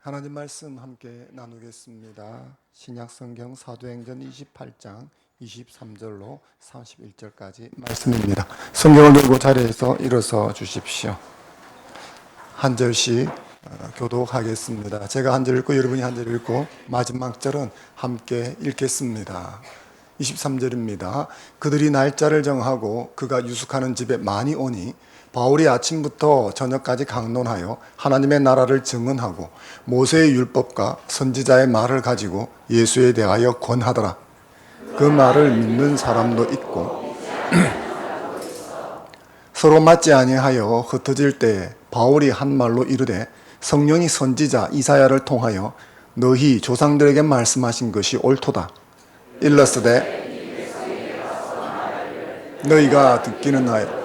하나님 말씀 함께 나누겠습니다. 신약성경 사도행전 28장 23절로 31절까지 말씀입니다. 성경을 들고 자리에서 일어서 주십시오. 한 절씩 교독하겠습니다. 제가 한 절 읽고 여러분이 한 절 읽고 마지막 절은 함께 읽겠습니다. 23절입니다. 그들이 날짜를 정하고 그가 유숙하는 집에 많이 오니 바울이 아침부터 저녁까지 강론하여 하나님의 나라를 증언하고 모세의 율법과 선지자의 말을 가지고 예수에 대하여 권하더라. 그 말을 믿는 사람도 있고 서로 맞지 아니하여 흩어질 때에 바울이 한 말로 이르되 성령이 선지자 이사야를 통하여 너희 조상들에게 말씀하신 것이 옳도다. 일러스되 너희가 듣기는 하여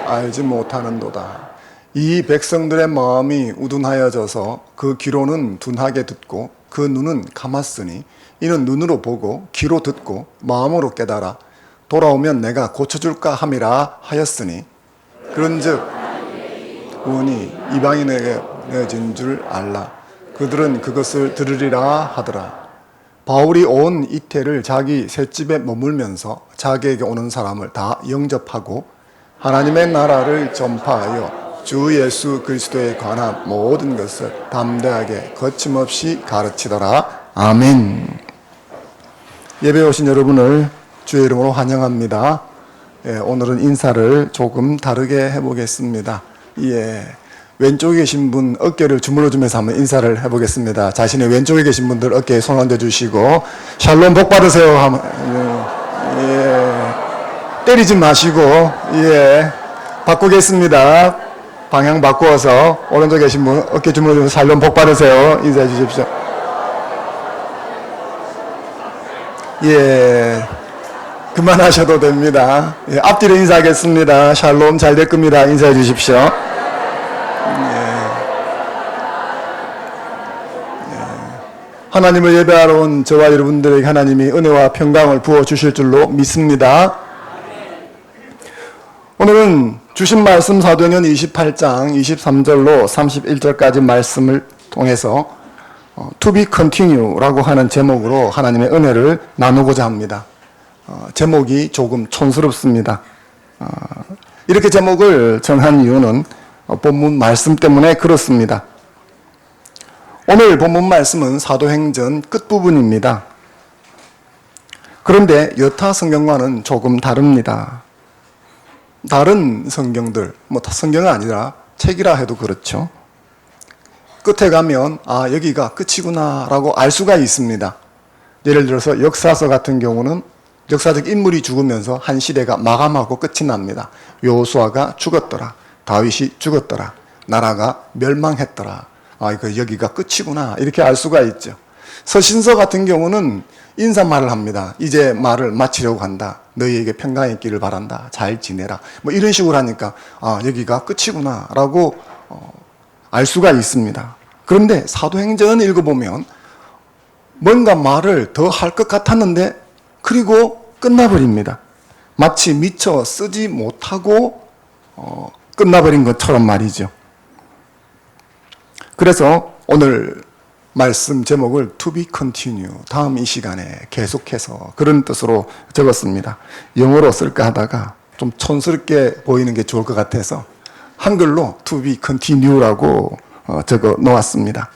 알지 못하는도다. 이 백성들의 마음이 우둔하여져서 그 귀로는 둔하게 듣고 그 눈은 감았으니 이는 눈으로 보고 귀로 듣고 마음으로 깨달아 돌아오면 내가 고쳐줄까 함이라 하였으니 그런즉 구원이 이방인에게 내어진 줄 알라. 그들은 그것을 들으리라 하더라. 바울이 온 이태를 자기 셋집에 머물면서 자기에게 오는 사람을 다 영접하고 하나님의 나라를 전파하여 주 예수 그리스도에 관한 모든 것을 담대하게 거침없이 가르치더라. 아멘. 예배에 오신 여러분을 주의 이름으로 환영합니다. 오늘은 인사를 조금 다르게 해보겠습니다. 왼쪽에 계신 분 어깨를 주물러 주면서 한번 인사를 해보겠습니다. 자신의 왼쪽에 계신 분들 어깨에 손 얹어 주시고 샬롬 복 받으세요. 때리지 마시고 바꾸겠습니다. 방향 바꾸어서 오른쪽에 계신 분 어깨 주물러 주면서 샬롬 복 받으세요. 인사해 주십시오. 그만하셔도 됩니다. 앞뒤로 인사하겠습니다. 샬롬 잘 될 겁니다. 인사해 주십시오. 하나님을 예배하러 온 저와 여러분들에게 하나님이 은혜와 평강을 부어주실 줄로 믿습니다. 오늘은 주신 말씀 사도행전 28장 23절로 31절까지 말씀을 통해서 To be continue라고 하는 제목으로 하나님의 은혜를 나누고자 합니다. 제목이 조금 촌스럽습니다. 이렇게 제목을 정한 이유는 본문 말씀 때문에 그렇습니다. 오늘 본문 말씀은 사도행전 끝부분입니다. 그런데 여타 성경과는 조금 다릅니다. 다른 성경들, 성경은 아니라 책이라 해도 그렇죠. 끝에 가면 여기가 끝이구나 라고 알 수가 있습니다. 예를 들어서 역사서 같은 경우는 역사적 인물이 죽으면서 한 시대가 마감하고 끝이 납니다. 요수아가 죽었더라. 다윗이 죽었더라. 나라가 멸망했더라. 여기가 끝이구나 이렇게 알 수가 있죠. 서신서 같은 경우는 인사말을 합니다. 이제 말을 마치려고 한다. 너희에게 평강이 있기를 바란다. 잘 지내라. 이런 식으로 하니까 여기가 끝이구나 라고 알 수가 있습니다. 그런데 사도행전을 읽어보면 뭔가 말을 더 할 것 같았는데 그리고 끝나버립니다. 마치 미처 쓰지 못하고 끝나버린 것처럼 말이죠. 그래서 오늘 말씀 제목을 To be continue, 다음 이 시간에 계속해서 그런 뜻으로 적었습니다. 영어로 쓸까 하다가 좀 촌스럽게 보이는 게 좋을 것 같아서 한글로 To be continue라고 적어 놓았습니다.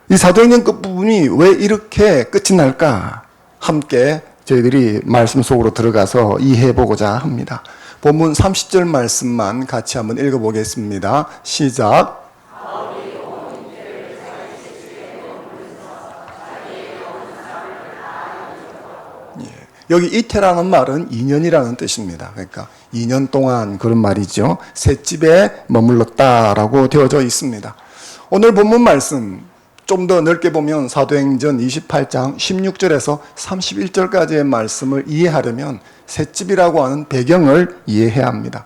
이 사도행전 끝부분이 왜 이렇게 끝이 날까? 함께 저희들이 말씀 속으로 들어가서 이해해보고자 합니다. 본문 30절 말씀만 같이 한번 읽어보겠습니다. 시작. 여기 이태라는 말은 2년이라는 뜻입니다. 그러니까 2년 동안 그런 말이죠. 셋집에 머물렀다라고 되어져 있습니다. 오늘 본문 말씀 좀 더 넓게 보면 사도행전 28장 16절에서 31절까지의 말씀을 이해하려면 셋집이라고 하는 배경을 이해해야 합니다.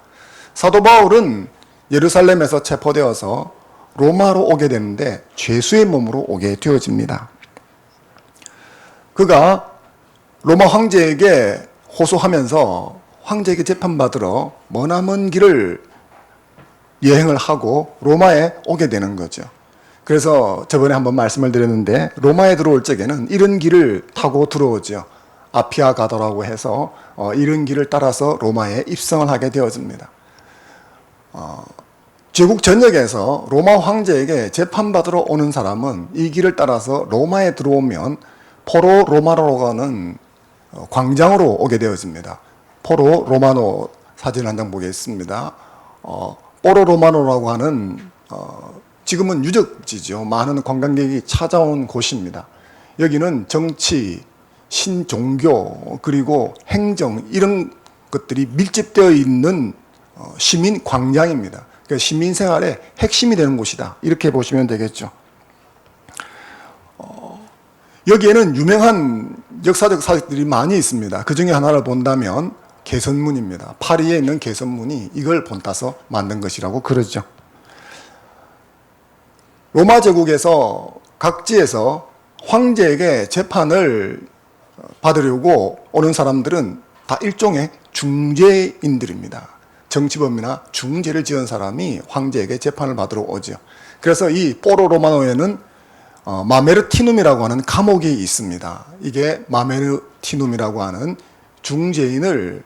사도 바울은 예루살렘에서 체포되어서 로마로 오게 되는데 죄수의 몸으로 오게 되어집니다. 그가 로마 황제에게 호소하면서 황제에게 재판받으러 머나먼 길을 여행을 하고 로마에 오게 되는 거죠. 그래서 저번에 한번 말씀을 드렸는데 로마에 들어올 적에는 이런 길을 타고 들어오죠. 아피아 가도라고 해서 이런 길을 따라서 로마에 입성을 하게 되어집니다. 제국 전역에서 로마 황제에게 재판받으러 오는 사람은 이 길을 따라서 로마에 들어오면 포로 로마노로 가는 광장으로 오게 되어집니다. 포로 로마노 사진 한 장 보겠습니다. 포로 로마노라고 하는 지금은 유적지죠. 많은 관광객이 찾아온 곳입니다. 여기는 정치, 신종교, 그리고 행정 이런 것들이 밀집되어 있는 시민 광장입니다. 그러니까 시민 생활의 핵심이 되는 곳이다. 이렇게 보시면 되겠죠. 여기에는 유명한 역사적 사적들이 많이 있습니다. 그 중에 하나를 본다면 개선문입니다. 파리에 있는 개선문이 이걸 본따서 만든 것이라고 그러죠. 로마 제국에서 각지에서 황제에게 재판을 받으려고 오는 사람들은 다 일종의 중재인들입니다. 정치범이나 중재를 지은 사람이 황제에게 재판을 받으러 오죠. 그래서 이 포로 로마노에는 마메르티눔이라고 하는 감옥이 있습니다. 이게 마메르티눔이라고 하는 중재인을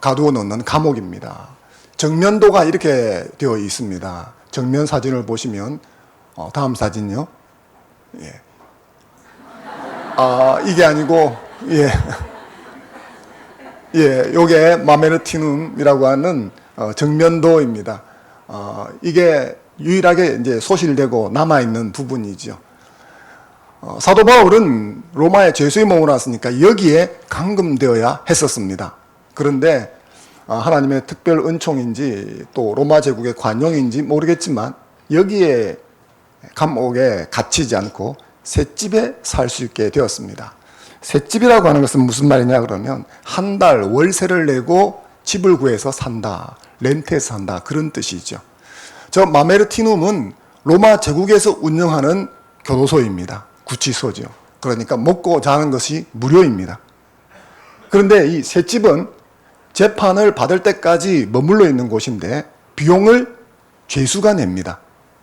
가두어 놓는 감옥입니다. 정면도가 이렇게 되어 있습니다. 정면 사진을 보시면 다음 사진요. 예. 이게 아니고 요게 마메르티눔이라고 하는 정면도입니다. 이게 유일하게 이제 소실되고 남아 있는 부분이죠. 사도 바울은 로마에 죄수에 머물렀으니까 여기에 감금되어야 했었습니다. 그런데 하나님의 특별 은총인지 또 로마 제국의 관용인지 모르겠지만 여기에 감옥에 갇히지 않고 셋집에 살 수 있게 되었습니다. 셋집이라고 하는 것은 무슨 말이냐 그러면 한 달 월세를 내고 집을 구해서 산다, 렌트해서 산다 그런 뜻이죠. 저 마메르티눔은 로마 제국에서 운영하는 교도소입니다. 구치소죠. 그러니까 먹고 자는 것이 무료입니다. 그런데 이 셋집은 재판을 받을 때까지 머물러 있는 곳인데 비용을 죄수가 냅니다.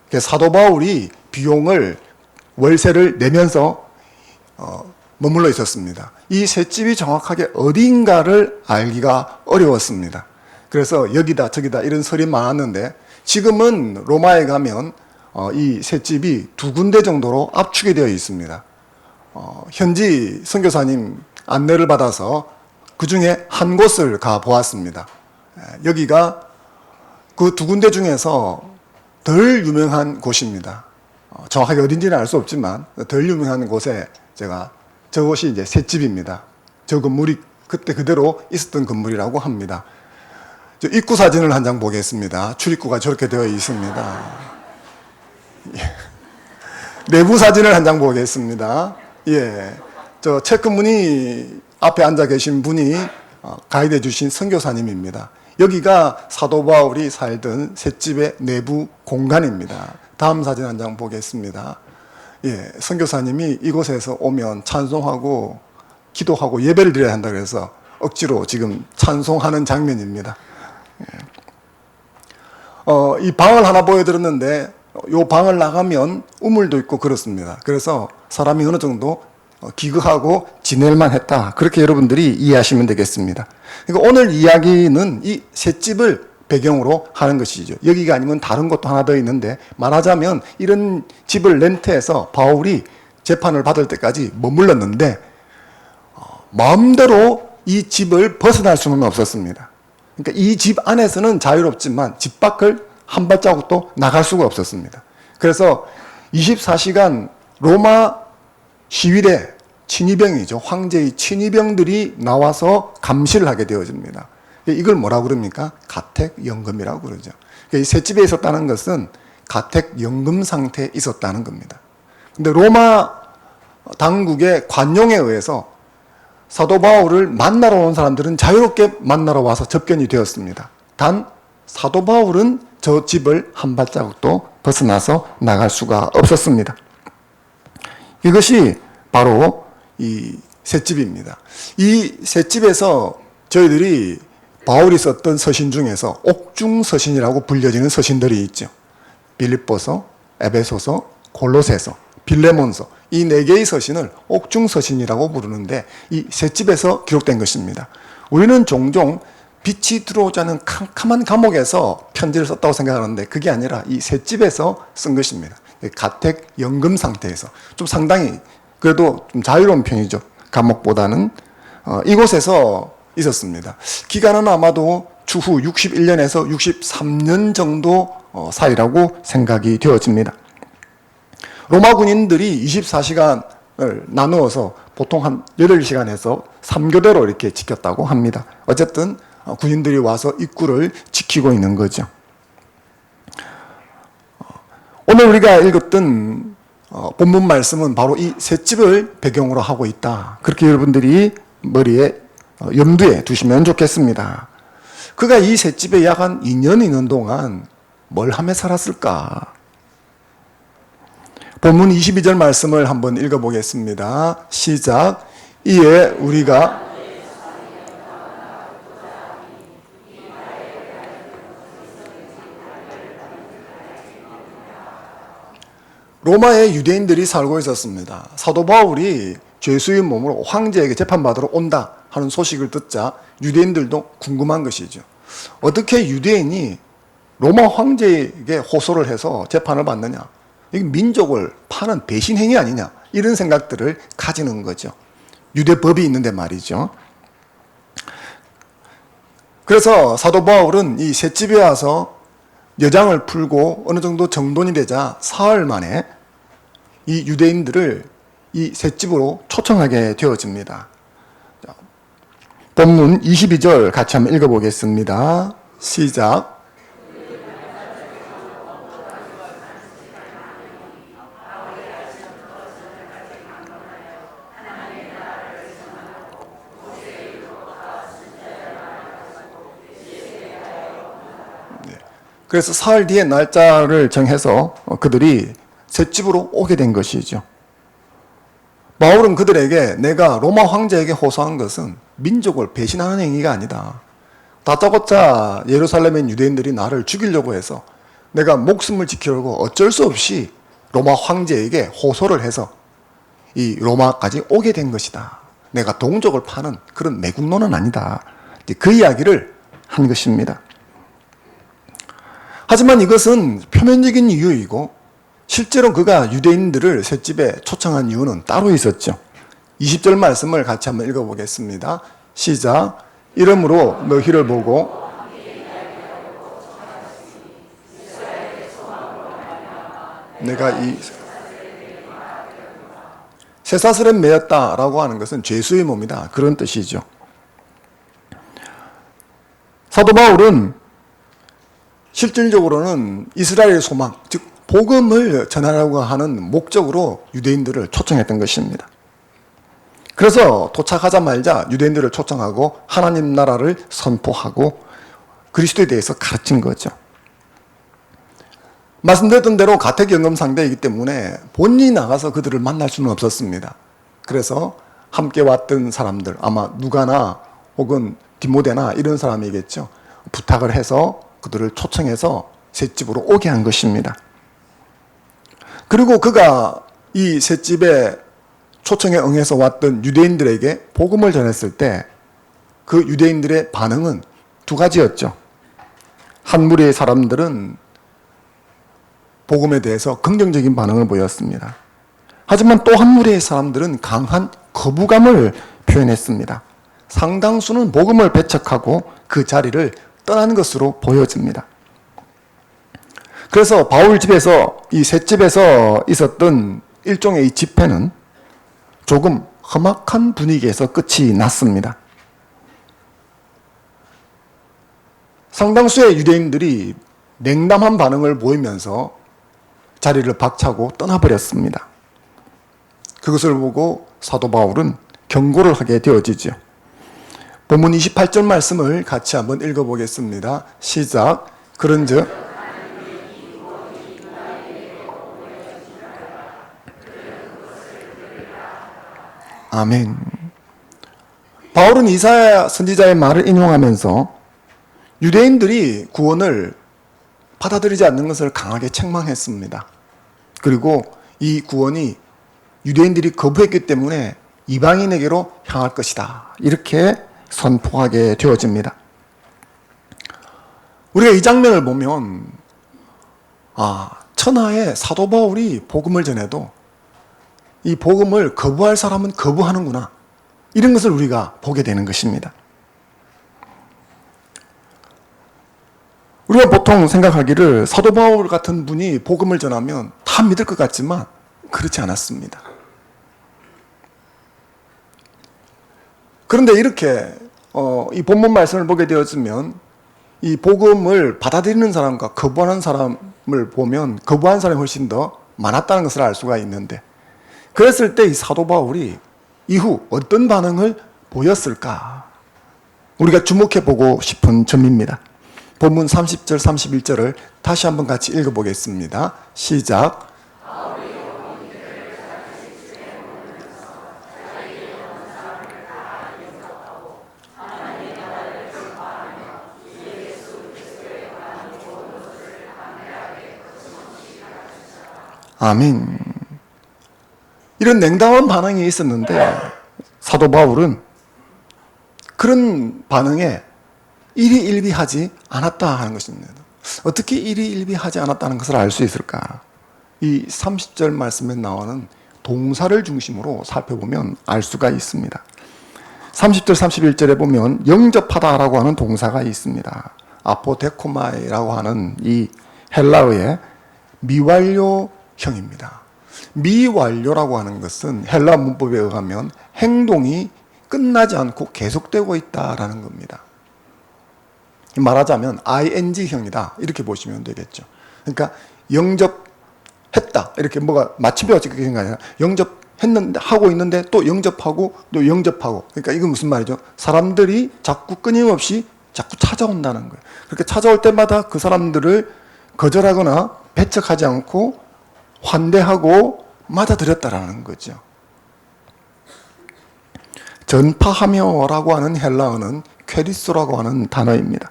그래서 사도 바울이 비용을 월세를 내면서 머물러 있었습니다. 이 셋집이 정확하게 어디인가를 알기가 어려웠습니다. 그래서 여기다 저기다 이런 설이 많았는데 지금은 로마에 가면 이 셋집이 2군데 정도로 압축이 되어 있습니다. 현지 선교사님 안내를 받아서 그 중에 한 곳을 가 보았습니다. 여기가 그 2군데 중에서 덜 유명한 곳입니다. 정확하게 어딘지는 알 수 없지만 덜 유명한 곳에 제가 저곳이 이제 셋집입니다. 저 건물이 그때 그대로 있었던 건물이라고 합니다. 저 입구 사진을 한 장 보겠습니다. 출입구가 저렇게 되어 있습니다. 내부 사진을 한 장 보겠습니다. 저 체크무늬 앞에 앉아 계신 분이 가이드해 주신 선교사님입니다. 여기가 사도 바울이 살던 셋집의 내부 공간입니다. 다음 사진 한 장 보겠습니다. 선교사님이 이곳에서 오면 찬송하고 기도하고 예배를 드려야 한다 그래서 억지로 지금 찬송하는 장면입니다. 이 방을 하나 보여드렸는데 이 방을 나가면 우물도 있고 그렇습니다. 그래서 사람이 어느 정도 기거하고 지낼만 했다. 그렇게 여러분들이 이해하시면 되겠습니다. 그러니까 오늘 이야기는 이 셋집을 배경으로 하는 것이죠. 여기가 아니면 다른 곳도 하나 더 있는데 말하자면 이런 집을 렌트해서 바울이 재판을 받을 때까지 머물렀는데 마음대로 이 집을 벗어날 수는 없었습니다. 그러니까 이 집 안에서는 자유롭지만 집 밖을 한 발자국도 나갈 수가 없었습니다. 그래서 24시간 로마 시위대 친위병이죠. 황제의 친위병들이 나와서 감시를 하게 되어집니다. 이걸 뭐라고 그럽니까? 가택연금이라고 그러죠. 이 셋집에 있었다는 것은 가택연금 상태에 있었다는 겁니다. 근데 로마 당국의 관용에 의해서 사도 바울을 만나러 온 사람들은 자유롭게 만나러 와서 접견이 되었습니다. 단 사도 바울은 저 집을 한 발자국도 벗어나서 나갈 수가 없었습니다. 이것이 바로 이 셋집입니다. 이 셋집에서 저희들이 바울이 썼던 서신 중에서 옥중 서신이라고 불려지는 서신들이 있죠. 빌립보서, 에베소서, 골로새서, 빌레몬서, 이 네 개의 서신을 옥중 서신이라고 부르는데 이 세 집에서 기록된 것입니다. 우리는 종종 빛이 들어오지 않은 캄캄한 감옥에서 편지를 썼다고 생각하는데 그게 아니라 이 세 집에서 쓴 것입니다. 가택 연금 상태에서 좀 상당히 그래도 좀 자유로운 편이죠. 감옥보다는 이곳에서 있었습니다. 기간은 아마도 추후 61년에서 63년 정도 사이라고 생각이 되어집니다. 로마 군인들이 24시간을 나누어서 보통 한 8시간에서 3교대로 이렇게 지켰다고 합니다. 어쨌든 군인들이 와서 입구를 지키고 있는 거죠. 오늘 우리가 읽었던 본문 말씀은 바로 이 세 집을 배경으로 하고 있다. 그렇게 여러분들이 머리에 염두에 두시면 좋겠습니다. 그가 이 세 집에 약 한 2년 있는 동안 뭘 하며 살았을까? 본문 22절 말씀을 한번 읽어보겠습니다. 시작. 이에 우리가 로마에 유대인들이 살고 있었습니다. 사도 바울이 죄수의 몸으로 황제에게 재판받으러 온다 하는 소식을 듣자 유대인들도 궁금한 것이죠. 어떻게 유대인이 로마 황제에게 호소를 해서 재판을 받느냐? 이게 민족을 파는 배신 행위 아니냐? 이런 생각들을 가지는 거죠. 유대법이 있는데 말이죠. 그래서 사도 바울은 이 셋집에 와서 여장을 풀고 어느 정도 정돈이 되자 사흘 만에 이 유대인들을 이 셋집으로 초청하게 되어집니다. 본문 22절 같이 한번 읽어보겠습니다. 시작. 그래서 사흘 뒤에 날짜를 정해서 그들이 셋집으로 오게 된 것이죠. 바울은 그들에게 내가 로마 황제에게 호소한 것은 민족을 배신하는 행위가 아니다. 다짜고짜 예루살렘의 유대인들이 나를 죽이려고 해서 내가 목숨을 지키려고 어쩔 수 없이 로마 황제에게 호소를 해서 이 로마까지 오게 된 것이다. 내가 동족을 파는 그런 매국노는 아니다. 그 이야기를 한 것입니다. 하지만 이것은 표면적인 이유이고 실제로 그가 유대인들을 셋집에 초청한 이유는 따로 있었죠. 20절 말씀을 같이 한번 읽어보겠습니다. 시작. 이러므로 너희를 보고 내가 이 쇠사슬에 매였다라고 하는 것은 죄수의 몸이다. 그런 뜻이죠. 사도 바울은 실질적으로는 이스라엘의 소망, 즉 복음을 전하려고 하는 목적으로 유대인들을 초청했던 것입니다. 그래서 도착하자마자 유대인들을 초청하고 하나님 나라를 선포하고 그리스도에 대해서 가르친 거죠. 말씀드렸던 대로 가택연금 상대이기 때문에 본인이 나가서 그들을 만날 수는 없었습니다. 그래서 함께 왔던 사람들, 아마 누가나 혹은 디모데나 이런 사람이겠죠. 부탁을 해서 그들을 초청해서 셋집으로 오게 한 것입니다. 그리고 그가 이 셋집에 초청에 응해서 왔던 유대인들에게 복음을 전했을 때 그 유대인들의 반응은 두 가지였죠. 한 무리의 사람들은 복음에 대해서 긍정적인 반응을 보였습니다. 하지만 또 한 무리의 사람들은 강한 거부감을 표현했습니다. 상당수는 복음을 배척하고 그 자리를 떠난 것으로 보여집니다. 그래서 바울 집에서 이 셋집에서 있었던 일종의 이 집회는 조금 험악한 분위기에서 끝이 났습니다. 상당수의 유대인들이 냉담한 반응을 보이면서 자리를 박차고 떠나버렸습니다. 그것을 보고 사도 바울은 경고를 하게 되어지죠. 본문 28절 말씀을 같이 한번 읽어보겠습니다. 시작. 그런즉 아멘. 바울은 이사야 선지자의 말을 인용하면서 유대인들이 구원을 받아들이지 않는 것을 강하게 책망했습니다. 그리고 이 구원이 유대인들이 거부했기 때문에 이방인에게로 향할 것이다. 이렇게 선포하게 되어집니다. 우리가 이 장면을 보면 천하의 사도 바울이 복음을 전해도 이 복음을 거부할 사람은 거부하는구나. 이런 것을 우리가 보게 되는 것입니다. 우리가 보통 생각하기를 사도 바울 같은 분이 복음을 전하면 다 믿을 것 같지만 그렇지 않았습니다. 그런데 이렇게 이 본문 말씀을 보게 되었으면 이 복음을 받아들이는 사람과 거부하는 사람을 보면 거부하는 사람이 훨씬 더 많았다는 것을 알 수가 있는데, 그랬을 때 이 사도 바울이 이후 어떤 반응을 보였을까? 우리가 주목해 보고 싶은 점입니다. 본문 30절 31절을 다시 한번 같이 읽어보겠습니다. 시작. 아멘. 이런 냉담한 반응이 있었는데 사도 바울은 그런 반응에 일희일비하지 않았다 하는 것입니다. 어떻게 일희일비하지 않았다는 것을 알 수 있을까? 이 30절 말씀에 나오는 동사를 중심으로 살펴보면 알 수가 있습니다. 30절 31절에 보면 영접하다라고 하는 동사가 있습니다. 아포데코마이라고 하는 이 헬라어의 미완료형입니다. 미완료라고 하는 것은 헬라 문법에 의하면 행동이 끝나지 않고 계속되고 있다라는 겁니다. 말하자면 ing형이다 이렇게 보시면 되겠죠. 그러니까 영접했다 이렇게 뭐가 마침표가 찍히는 게 아니라 영접했는데 하고 있는데 또 영접하고 또 영접하고, 그러니까 이건 무슨 말이죠? 사람들이 자꾸 끊임없이 자꾸 찾아온다는 거예요. 그렇게 찾아올 때마다 그 사람들을 거절하거나 배척하지 않고 환대하고 맞아들였다라는 거죠. 전파하며라고 하는 헬라어는 퀘리소라고 하는 단어입니다.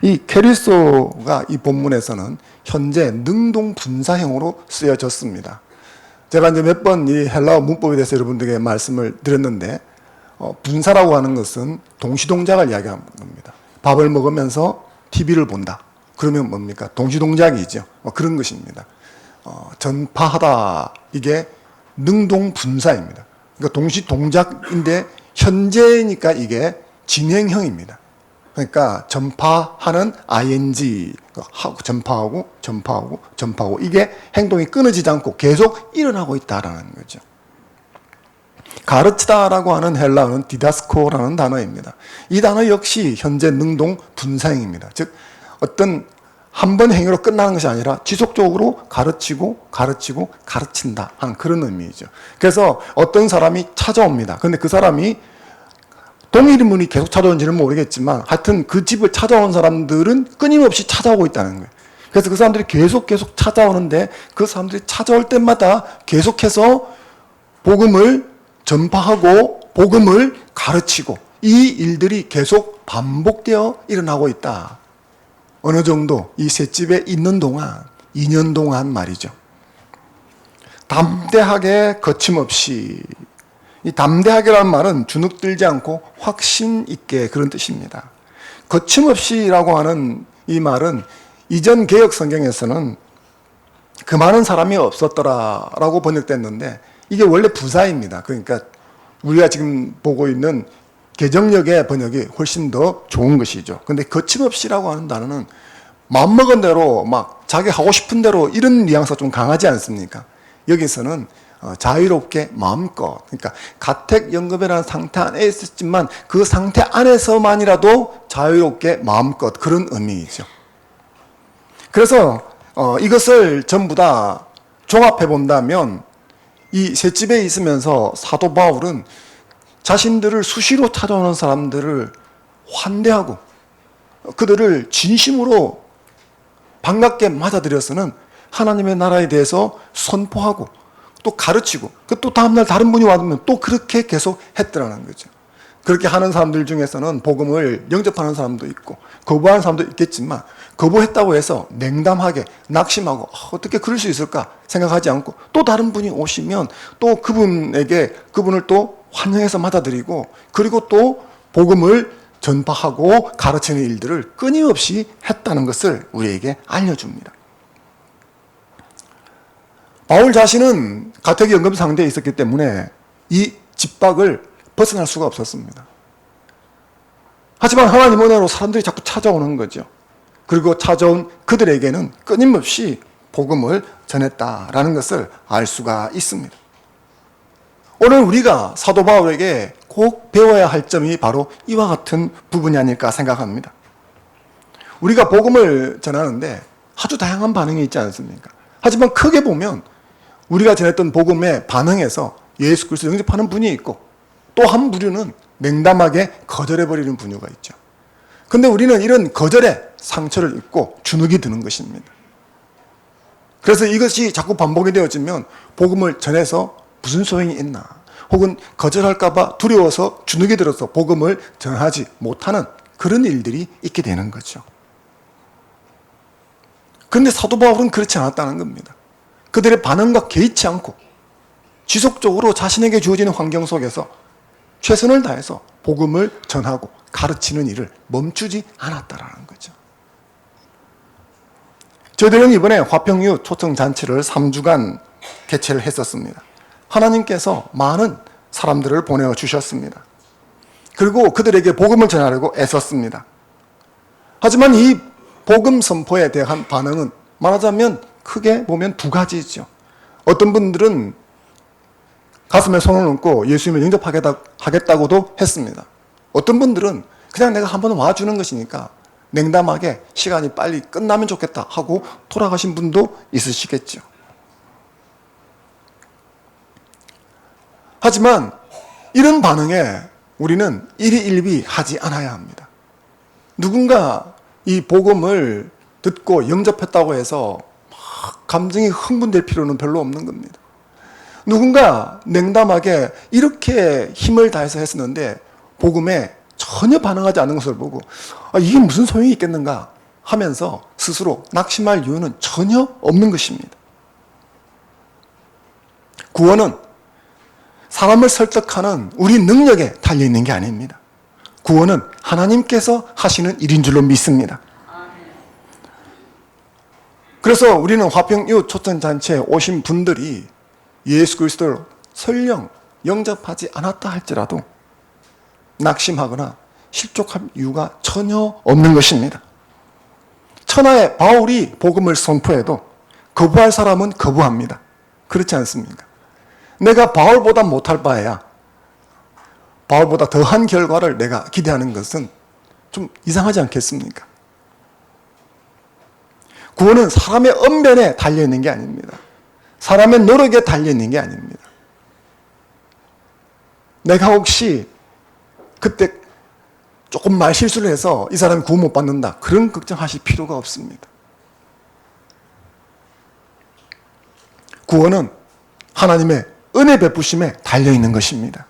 이 퀘리소가 이 본문에서는 현재 능동분사형으로 쓰여졌습니다. 제가 이제 몇 번 이 헬라어 문법에 대해서 여러분들에게 말씀을 드렸는데, 분사라고 하는 것은 동시동작을 이야기하는 겁니다. 밥을 먹으면서 TV를 본다. 그러면 뭡니까? 동시동작이죠. 그런 것입니다. 전파하다, 이게 능동분사입니다. 그러니까 동시동작인데 현재니까 이게 진행형입니다. 그러니까 전파하는 ing, 전파하고 전파하고 전파하고, 이게 행동이 끊어지지 않고 계속 일어나고 있다라는 거죠. 가르치다라고 하는 헬라어는 디다스코라는 단어입니다. 이 단어 역시 현재 능동 분사형입니다. 즉 어떤 한 번 행위로 끝나는 것이 아니라 지속적으로 가르치고 가르치고 가르친다 하는 그런 의미이죠. 그래서 어떤 사람이 찾아옵니다. 그런데 그 사람이 동일인물이 계속 찾아오는지는 모르겠지만 하여튼 그 집을 찾아온 사람들은 끊임없이 찾아오고 있다는 거예요. 그래서 그 사람들이 계속 찾아오는데 그 사람들이 찾아올 때마다 계속해서 복음을 전파하고 복음을 가르치고, 이 일들이 계속 반복되어 일어나고 있다. 어느 정도 이 셋집에 있는 동안 2년 동안 말이죠. 담대하게 거침없이, 이 담대하게라는 말은 주눅들지 않고 확신 있게 그런 뜻입니다. 거침없이라고 하는 이 말은 이전 개역 성경에서는 그 많은 사람이 없었더라라고 번역됐는데 이게 원래 부사입니다. 그러니까 우리가 지금 보고 있는 개정역의 번역이 훨씬 더 좋은 것이죠. 근데 거침없이라고 하는 단어는 마음먹은 대로 막 자기 하고 싶은 대로 이런 뉘앙스가 좀 강하지 않습니까? 여기서는 자유롭게 마음껏, 그러니까 가택연금이라는 상태 안에 있었지만 그 상태 안에서만이라도 자유롭게 마음껏, 그런 의미이죠. 그래서 이것을 전부 다 종합해 본다면 이 셋집에 있으면서 사도 바울은 자신들을 수시로 찾아오는 사람들을 환대하고 그들을 진심으로 반갑게 맞아들여서는 하나님의 나라에 대해서 선포하고 또 가르치고, 또 다음날 다른 분이 와면 또 그렇게 계속 했더라는 거죠. 그렇게 하는 사람들 중에서는 복음을 영접하는 사람도 있고 거부하는 사람도 있겠지만, 거부했다고 해서 냉담하게 낙심하고 어떻게 그럴 수 있을까 생각하지 않고, 또 다른 분이 오시면 또 그분을 또 환영해서 맞아들이고, 그리고 또 복음을 전파하고 가르치는 일들을 끊임없이 했다는 것을 우리에게 알려줍니다. 바울 자신은 가택 연금 상태에 있었기 때문에 이 집박을 벗어날 수가 없었습니다. 하지만 하나님 은혜로 사람들이 자꾸 찾아오는 거죠. 그리고 찾아온 그들에게는 끊임없이 복음을 전했다라는 것을 알 수가 있습니다. 오늘 우리가 사도 바울에게 꼭 배워야 할 점이 바로 이와 같은 부분이 아닐까 생각합니다. 우리가 복음을 전하는데 아주 다양한 반응이 있지 않습니까? 하지만 크게 보면 우리가 전했던 복음에 반응해서 예수 그리스도를 영접하는 분이 있고, 또 한 부류는 냉담하게 거절해버리는 부류가 있죠. 근데 우리는 이런 거절에 상처를 입고 주눅이 드는 것입니다. 그래서 이것이 자꾸 반복이 되어지면 복음을 전해서 무슨 소용이 있나, 혹은 거절할까봐 두려워서 주눅이 들어서 복음을 전하지 못하는 그런 일들이 있게 되는 거죠. 그런데 사도 바울은 그렇지 않았다는 겁니다. 그들의 반응과 개의치 않고 지속적으로 자신에게 주어지는 환경 속에서 최선을 다해서 복음을 전하고 가르치는 일을 멈추지 않았다라는 거죠. 저희들은 이번에 화평유 초청잔치를 3주간 개최를 했었습니다. 하나님께서 많은 사람들을 보내주셨습니다. 그리고 그들에게 복음을 전하려고 애썼습니다. 하지만 이 복음 선포에 대한 반응은 말하자면 크게 보면 두 가지죠. 어떤 분들은 가슴에 손을 얹고 예수님을 영접하겠다고도 했습니다. 어떤 분들은 그냥 내가 한번 와주는 것이니까 냉담하게 시간이 빨리 끝나면 좋겠다 하고 돌아가신 분도 있으시겠죠. 하지만 이런 반응에 우리는 일희일비하지 않아야 합니다. 누군가 이 복음을 듣고 영접했다고 해서 막 감정이 흥분될 필요는 별로 없는 겁니다. 누군가 냉담하게 이렇게 힘을 다해서 했었는데 복음에 전혀 반응하지 않는 것을 보고 이게 무슨 소용이 있겠는가 하면서 스스로 낙심할 이유는 전혀 없는 것입니다. 구원은 사람을 설득하는 우리 능력에 달려있는 게 아닙니다. 구원은 하나님께서 하시는 일인 줄로 믿습니다. 그래서 우리는 화평유 초청잔치에 오신 분들이 예수 그리스도를 설령 영접하지 않았다 할지라도 낙심하거나 실족할 이유가 전혀 없는 것입니다. 천하의 바울이 복음을 선포해도 거부할 사람은 거부합니다. 그렇지 않습니까? 내가 바울보다 못할 바에야 바울보다 더한 결과를 내가 기대하는 것은 좀 이상하지 않겠습니까? 구원은 사람의 언변에 달려있는 게 아닙니다. 사람의 노력에 달려있는 게 아닙니다. 내가 혹시 그때 조금 말실수를 해서 이 사람이 구원 못 받는다, 그런 걱정하실 필요가 없습니다. 구원은 하나님의 은혜 베푸심에 달려있는 것입니다.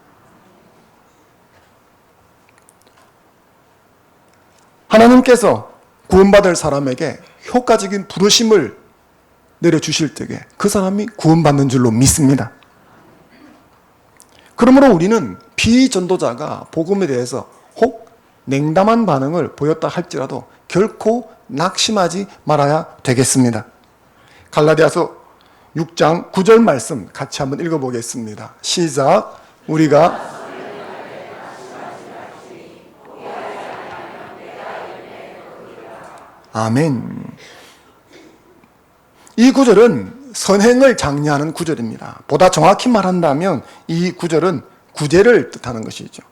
하나님께서 구원받을 사람에게 효과적인 부르심을 내려주실 때에 그 사람이 구원받는 줄로 믿습니다. 그러므로 우리는 비전도자가 복음에 대해서 혹 냉담한 반응을 보였다 할지라도 결코 낙심하지 말아야 되겠습니다. 갈라디아서 6장 9절 말씀 같이 한번 읽어보겠습니다. 시작. 우리가 아멘. 이 구절은 선행을 장려하는 구절입니다. 보다 정확히 말한다면 이 구절은 구제를 뜻하는 것이죠.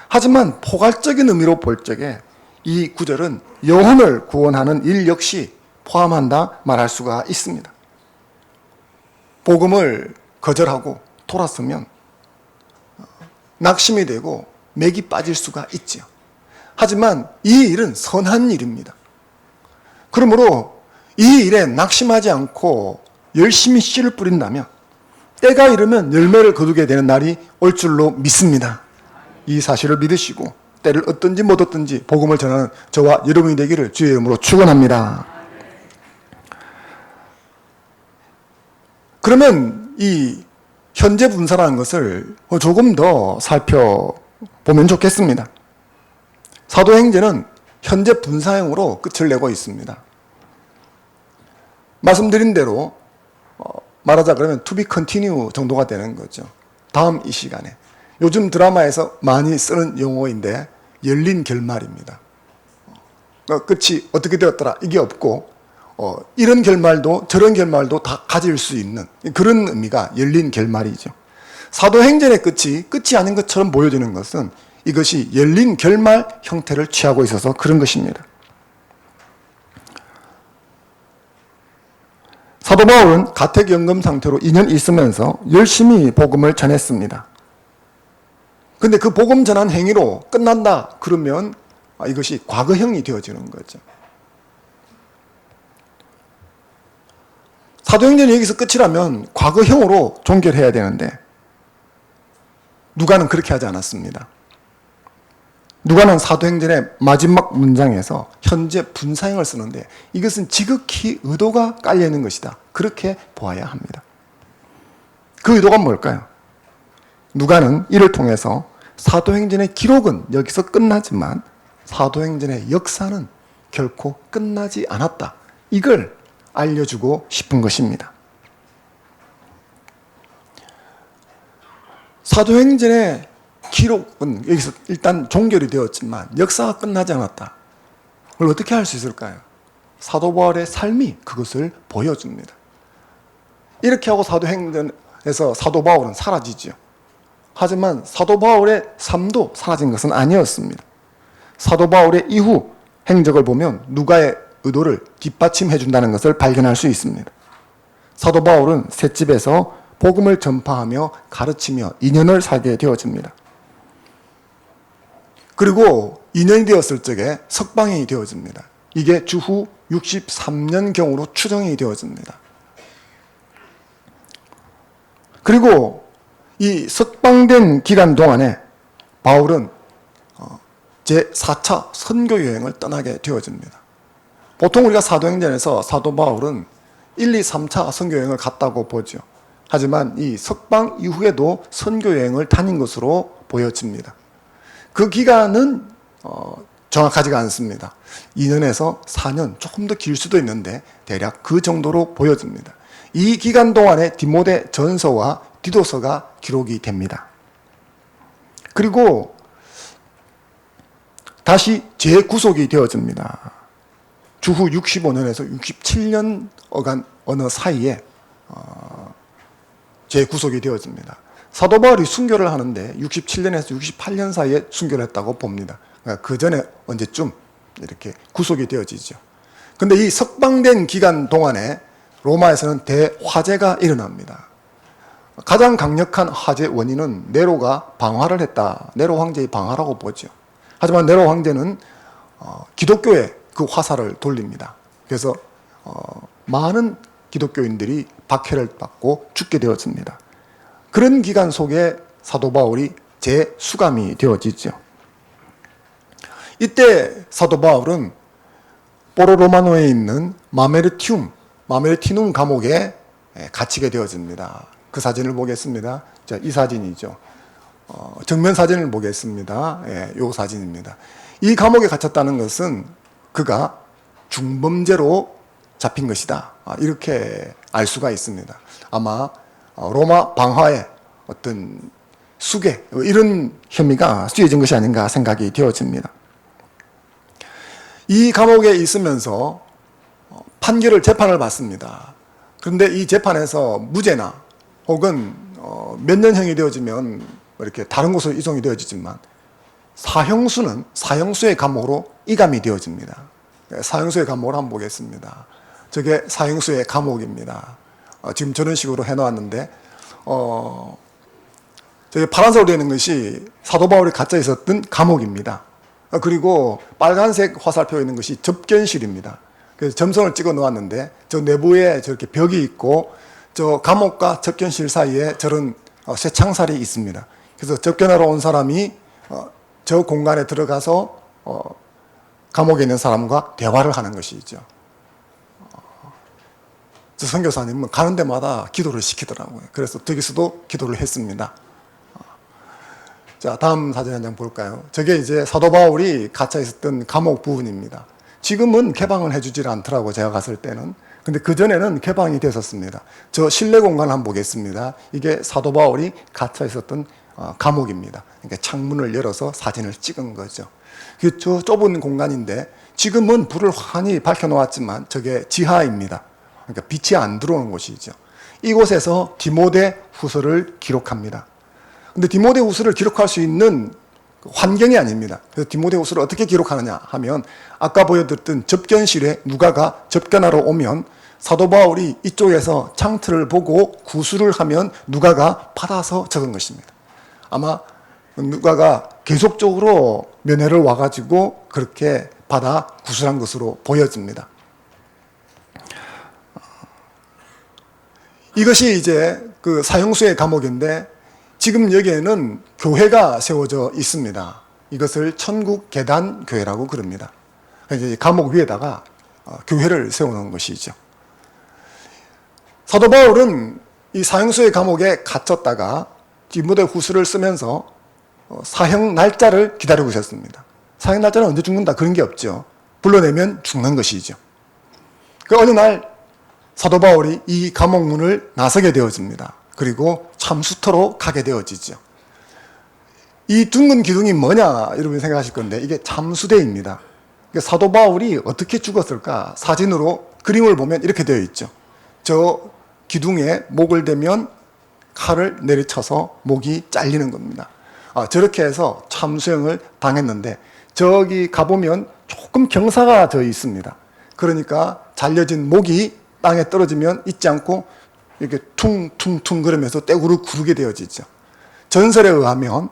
하지만 포괄적인 의미로 볼 적에 이 구절은 영혼을 구원하는 일 역시 포함한다 말할 수가 있습니다. 복음을 거절하고 돌았으면 낙심이 되고 맥이 빠질 수가 있죠. 하지만 이 일은 선한 일입니다. 그러므로 이 일에 낙심하지 않고 열심히 씨를 뿌린다면 때가 이르면 열매를 거두게 되는 날이 올 줄로 믿습니다. 이 사실을 믿으시고 때를 얻든지 못 얻든지 복음을 전하는 저와 여러분이 되기를 주의 이름으로 축원합니다. 그러면 이 현재 분사라는 것을 조금 더 살펴보면 좋겠습니다. 사도행전은 현재 분사형으로 끝을 내고 있습니다. 말씀드린 대로 말하자 그러면 to be continue 정도가 되는 거죠. 다음 이 시간에. 요즘 드라마에서 많이 쓰는 용어인데 열린 결말입니다. 끝이 어떻게 되었더라 이게 없고 이런 결말도 저런 결말도 다 가질 수 있는 그런 의미가 열린 결말이죠. 사도행전의 끝이 아닌 것처럼 보여지는 것은 이것이 열린 결말 형태를 취하고 있어서 그런 것입니다. 사도 바울은 가택연금 상태로 2년 있으면서 열심히 복음을 전했습니다. 근데 그 복음 전한 행위로 끝난다 그러면 이것이 과거형이 되어지는 거죠. 사도행전이 여기서 끝이라면 과거형으로 종결해야 되는데 누가는 그렇게 하지 않았습니다. 누가는 사도행전의 마지막 문장에서 현재 분사형을 쓰는데 이것은 지극히 의도가 깔려있는 것이다. 그렇게 보아야 합니다. 그 의도가 뭘까요? 누가는 이를 통해서 사도행전의 기록은 여기서 끝나지만 사도행전의 역사는 결코 끝나지 않았다. 이걸 알려주고 싶은 것입니다. 사도행전의 기록은 여기서 일단 종결이 되었지만 역사가 끝나지 않았다. 그걸 어떻게 할 수 있을까요? 사도 바울의 삶이 그것을 보여줍니다. 이렇게 하고 사도행전에서 사도 바울은 사라지죠. 하지만 사도 바울의 삶도 사라진 것은 아니었습니다. 사도 바울의 이후 행적을 보면 누가의 의도를 뒷받침해 준다는 것을 발견할 수 있습니다. 사도 바울은 셋집에서 복음을 전파하며 가르치며 2년을 살게 되어집니다. 그리고 2년이 되었을 적에 석방이 되어집니다. 이게 주후 63년경으로 추정이 되어집니다. 그리고 이 석방된 기간 동안에 바울은 제4차 선교 여행을 떠나게 되어집니다. 보통 우리가 사도행전에서 사도 바울은 1, 2, 3차 선교 여행을 갔다고 보죠. 하지만 이 석방 이후에도 선교 여행을 다닌 것으로 보여집니다. 그 기간은 정확하지가 않습니다. 2년에서 4년, 조금 더 길 수도 있는데 대략 그 정도로 보여집니다. 이 기간 동안에 디모데 전서와 디도서가 기록이 됩니다. 그리고 다시 재구속이 되어집니다. 주후 65년에서 67년 어느 사이에 재구속이 되어집니다. 사도 바울이 순교를 하는데 67년에서 68년 사이에 순교를 했다고 봅니다. 그러니까 그 전에 언제쯤 이렇게 구속이 되어지죠. 근데 이 석방된 기간 동안에 로마에서는 대화재가 일어납니다. 가장 강력한 화재 원인은 네로가 방화를 했다. 네로 황제의 방화라고 보죠. 하지만 네로 황제는 기독교에 그 화살을 돌립니다. 그래서 많은 기독교인들이 박해를 받고 죽게 되었습니다. 그런 기간 속에 사도 바울이 재수감이 되어지죠. 이때 사도 바울은 포로로마노에 있는 마메르티눔 감옥에 갇히게 되어집니다. 그 사진을 보겠습니다. 자, 이 사진이죠. 정면 사진을 보겠습니다. 이 사진입니다. 이 감옥에 갇혔다는 것은 그가 중범죄로 잡힌 것이다. 이렇게 알 수가 있습니다. 아마 로마 방화의 어떤 수괴 이런 혐의가 씌워진 것이 아닌가 생각이 되어집니다. 이 감옥에 있으면서 재판을 받습니다. 그런데 이 재판에서 무죄나 혹은 몇 년형이 되어지면 이렇게 다른 곳으로 이송이 되어지지만 사형수의 감옥으로 이감이 되어집니다. 사형수의 감옥을 한번 보겠습니다. 저게 사형수의 감옥입니다. 지금 저런 식으로 해놓았는데 저게 파란색으로 되어 있는 것이 사도 바울이 갇혀 있었던 감옥입니다. 그리고 빨간색 화살표 있는 것이 접견실입니다. 그래서 점선을 찍어 놓았는데 저 내부에 저렇게 벽이 있고 저 감옥과 접견실 사이에 저런 쇠창살이 있습니다. 그래서 접견하러 온 사람이 저 공간에 들어가서 감옥에 있는 사람과 대화를 하는 것이죠. 저 선교사님은 가는 데마다 기도를 시키더라고요. 그래서 거기서도 기도를 했습니다. 자, 다음 사진 한 장 볼까요? 저게 이제 사도 바울이 갇혀 있었던 감옥 부분입니다. 지금은 개방을 해주질 않더라고, 제가 갔을 때는. 근데 그전에는 개방이 됐었습니다. 저 실내 공간 한번 보겠습니다. 이게 사도 바울이 갇혀 있었던 감옥입니다. 그러니까 창문을 열어서 사진을 찍은 거죠. 저 좁은 공간인데 지금은 불을 환히 밝혀놓았지만 저게 지하입니다. 그러니까 빛이 안 들어오는 곳이죠. 이곳에서 디모데 후서를 기록합니다. 근데 디모데 후서를 기록할 수 있는 환경이 아닙니다. 그래서 디모데 후서를 어떻게 기록하느냐 하면 아까 보여드렸던 접견실에 누가가 접견하러 오면 사도 바울이 이쪽에서 창틀을 보고 구술을 하면 누가가 받아서 적은 것입니다. 아마 누가가 계속적으로 면회를 와가지고 그렇게 받아 구술한 것으로 보여집니다. 이것이 이제 그 사형수의 감옥인데 지금 여기에는 교회가 세워져 있습니다. 이것을 천국계단교회라고 그럽니다. 이제 감옥 위에다가 교회를 세우는 것이죠. 사도 바울은 이 사형수의 감옥에 갇혔다가 디모데 후서를 쓰면서 사형 날짜를 기다리고 있었습니다. 사형 날짜는 언제 죽는다 그런 게 없죠. 불러내면 죽는 것이죠. 그 어느 날 사도 바울이 이 감옥문을 나서게 되어집니다. 그리고 참수터로 가게 되어지죠. 이 둥근 기둥이 뭐냐 여러분이 생각하실 건데 이게 참수대입니다. 사도 바울이 어떻게 죽었을까 사진으로 그림을 보면 이렇게 되어 있죠. 저 기둥에 목을 대면 칼을 내리쳐서 목이 잘리는 겁니다. 저렇게 해서 참수형을 당했는데 저기 가보면 조금 경사가 져 있습니다. 그러니까 잘려진 목이 땅에 떨어지면 잊지 않고 이렇게 퉁퉁퉁 그러면서 떼구르 구르게 되어지죠. 전설에 의하면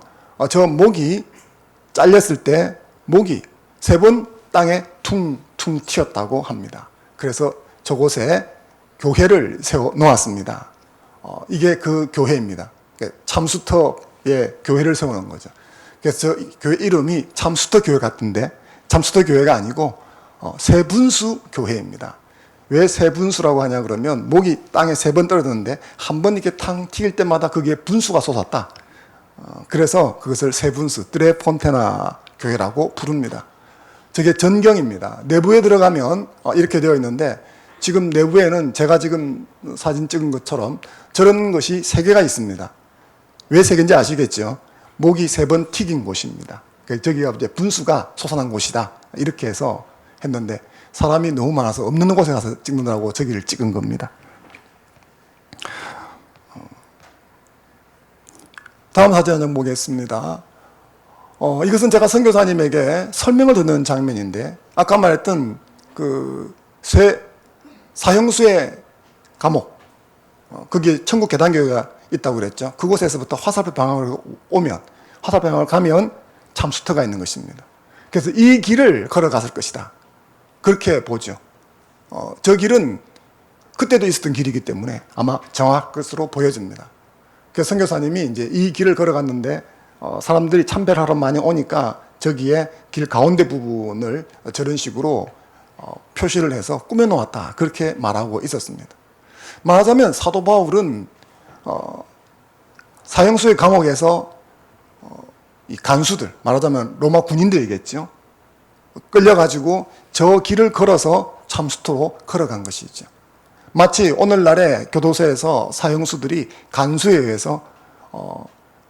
저 목이 잘렸을 때 목이 3번 땅에 퉁퉁 튀었다고 합니다. 그래서 저곳에 교회를 세워 놓았습니다. 이게 그 교회입니다. 참수터에 교회를 세우는 거죠. 그래서 저 교회 이름이 참수터 교회 같은데 참수터 교회가 아니고 세분수 교회입니다. 왜 세분수라고 하냐 그러면 목이 땅에 3번 떨어졌는데 한 번 이렇게 탕 튀길 때마다 그게 분수가 솟았다. 그래서 그것을 세분수 뜨레 폰테나 교회라고 부릅니다. 저게 전경입니다. 내부에 들어가면 이렇게 되어 있는데 지금 내부에는 제가 지금 사진 찍은 것처럼 저런 것이 3개가 있습니다. 왜 3개인지 아시겠죠? 목이 3번 튀긴 곳입니다. 저기가 이제 분수가 솟아난 곳이다. 이렇게 해서 했는데 사람이 너무 많아서 없는 곳에 가서 찍느라고 저기를 찍은 겁니다. 다음 사진 한 장 보겠습니다. 이것은 제가 선교사님에게 설명을 듣는 장면인데 아까 말했던 그 사형수의 감옥 거기에 천국계단교회가 있다고 그랬죠. 그곳에서부터 화살표 방향으로 오면 화살표 방향을 가면 참수터가 있는 것입니다. 그래서 이 길을 걸어갔을 것이다. 그렇게 보죠. 저 길은 그때도 있었던 길이기 때문에 아마 정확할 것으로 보여집니다. 그래서 선교사님이 이제 이 길을 걸어갔는데 사람들이 참배하러 많이 오니까 저기에 길 가운데 부분을 저런 식으로 표시를 해서 꾸며놓았다. 그렇게 말하고 있었습니다. 말하자면 사도 바울은 사형수의 감옥에서 이 간수들, 말하자면 로마 군인들이겠죠. 끌려가지고 저 길을 걸어서 참수터로 걸어간 것이죠. 마치 오늘날의 교도소에서 사형수들이 간수에 의해서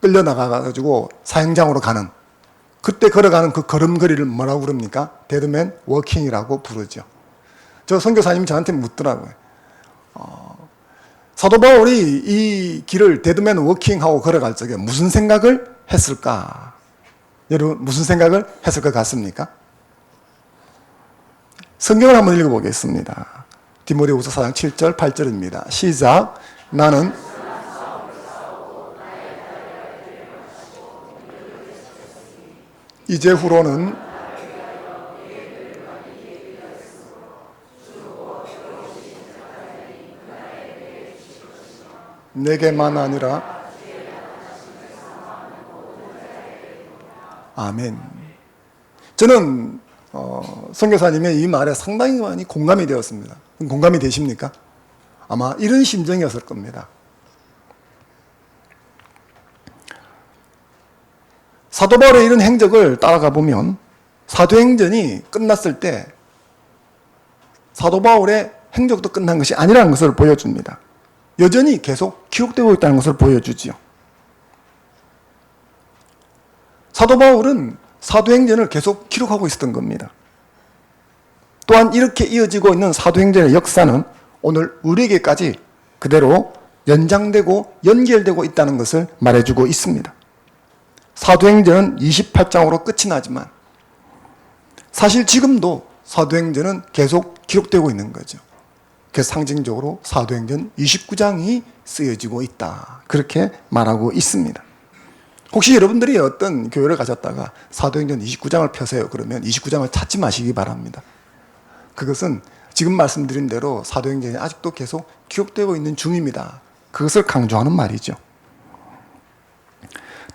끌려나가가지고 사형장으로 가는 그때 걸어가는 그 걸음걸이를 뭐라고 부릅니까? 데드맨 워킹이라고 부르죠. 저 선교사님이 저한테 묻더라고요. 사도 바울이 이 길을 데드맨 워킹하고 걸어갈 적에 무슨 생각을 했을까? 여러분 무슨 생각을 했을 것 같습니까? 성경을 한번 읽어보겠습니다. 디모데후서 4장 7절 8절입니다. 시작. 나는 이제후로는 내게만 아니라 아멘. 저는 선교사님의 이 말에 상당히 많이 공감이 되었습니다. 공감이 되십니까? 아마 이런 심정이었을 겁니다. 사도 바울의 이런 행적을 따라가 보면 사도행전이 끝났을 때 사도 바울의 행적도 끝난 것이 아니라는 것을 보여줍니다. 여전히 계속 기록되고 있다는 것을 보여주지요. 사도 바울은 사도행전을 계속 기록하고 있었던 겁니다. 또한 이렇게 이어지고 있는 사도행전의 역사는 오늘 우리에게까지 그대로 연장되고 연결되고 있다는 것을 말해주고 있습니다. 사도행전은 28장으로 끝이 나지만 사실 지금도 사도행전은 계속 기록되고 있는 거죠. 그래서 상징적으로 사도행전 29장이 쓰여지고 있다. 그렇게 말하고 있습니다. 혹시 여러분들이 어떤 교회를 가셨다가 사도행전 29장을 펴세요. 그러면 29장을 찾지 마시기 바랍니다. 그것은 지금 말씀드린 대로 사도행전이 아직도 계속 기록되고 있는 중입니다. 그것을 강조하는 말이죠.